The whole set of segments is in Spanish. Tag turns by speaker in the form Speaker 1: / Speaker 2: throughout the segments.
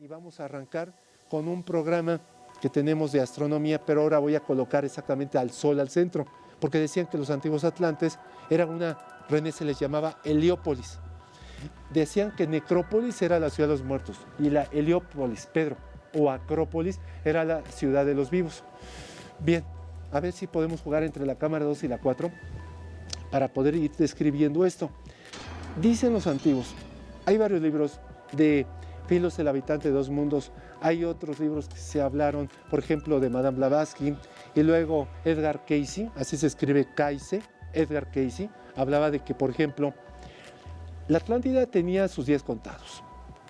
Speaker 1: y vamos a arrancar con un programa que tenemos de astronomía, pero ahora voy a colocar exactamente al Sol al centro, porque decían que los antiguos atlantes eran René se les llamaba Heliópolis. Decían que Necrópolis era la ciudad de los muertos y la Heliópolis, Pedro, o Acrópolis, era la ciudad de los vivos. Bien, a ver si podemos jugar entre la cámara 2 y la 4 para poder ir describiendo esto. Dicen los antiguos, hay varios libros de Filos, el habitante de dos mundos, hay otros libros que se hablaron, por ejemplo, de Madame Blavatsky, y luego Edgar Cayce, así se escribe Cayce, Edgar Cayce, hablaba de que, por ejemplo, la Atlántida tenía sus días contados.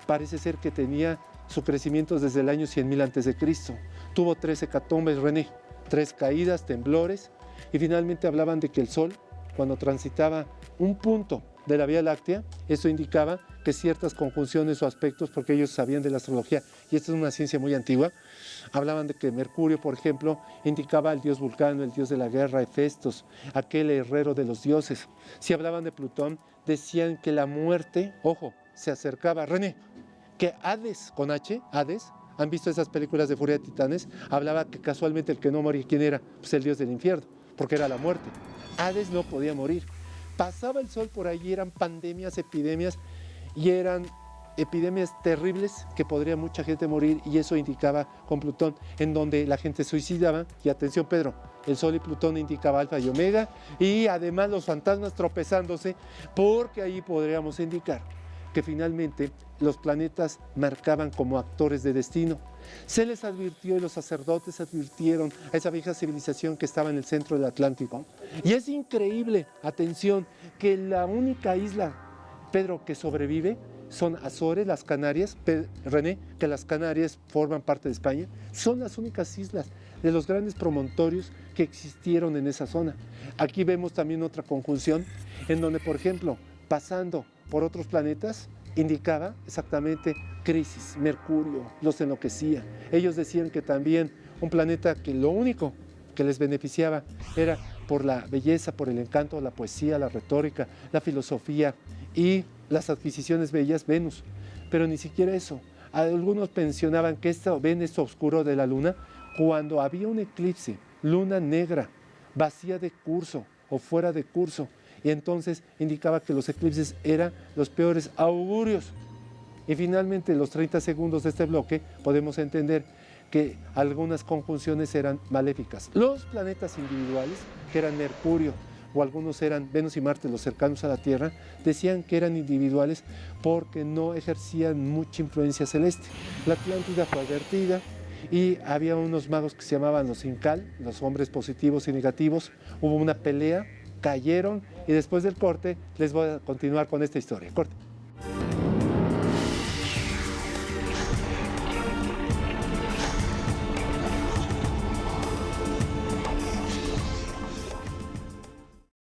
Speaker 1: Parece ser que tenía su crecimiento desde el año 100.000 a.C. Tuvo 3 hecatombes, René, 3 caídas, temblores, y finalmente hablaban de que el Sol, cuando transitaba un punto de la Vía Láctea, eso indicaba que ciertas conjunciones o aspectos, porque ellos sabían de la astrología, y esta es una ciencia muy antigua, hablaban de que Mercurio, por ejemplo, indicaba al dios Vulcano, el dios de la guerra, Hefestos, aquel herrero de los dioses. Si hablaban de Plutón, decían que la muerte, ojo, se acercaba. René, que Hades, con H, Hades, ¿han visto esas películas de Furia de Titanes? Hablaba que casualmente el que no moría, ¿quién era? Pues el dios del infierno, porque era la muerte. Hades no podía morir. Pasaba el Sol por allí, eran pandemias, epidemias, y eran epidemias terribles que podría mucha gente morir, y eso indicaba con Plutón, en donde la gente suicidaba. Y atención, Pedro, el Sol y Plutón indicaba Alfa y Omega, y además los fantasmas tropezándose, porque ahí podríamos indicar que finalmente los planetas marcaban como actores de destino. Se les advirtió, y los sacerdotes advirtieron a esa vieja civilización que estaba en el centro del Atlántico. Y es increíble, atención, que la única isla, Pedro, que sobrevive son Azores, las Canarias. René, que las Canarias forman parte de España, son las únicas islas de los grandes promontorios que existieron en esa zona. Aquí vemos también otra conjunción en donde, por ejemplo, pasando por otros planetas, indicaba exactamente crisis. Mercurio los enloquecía. Ellos decían que también un planeta que lo único que les beneficiaba era por la belleza, por el encanto, la poesía, la retórica, la filosofía y las adquisiciones bellas, Venus. Pero ni siquiera eso. Algunos mencionaban que ven esto oscuro de la luna cuando había un eclipse, luna negra, vacía de curso o fuera de curso, y entonces indicaba que los eclipses eran los peores augurios. Y finalmente, en los 30 segundos de este bloque, podemos entender que algunas conjunciones eran maléficas. Los planetas individuales, que eran Mercurio, o algunos eran Venus y Marte, los cercanos a la Tierra, decían que eran individuales porque no ejercían mucha influencia celeste. La Atlántida fue advertida, y había unos magos que se llamaban los Incal, los hombres positivos y negativos. Hubo una pelea, cayeron, y después del corte les voy a continuar con esta historia. Corte.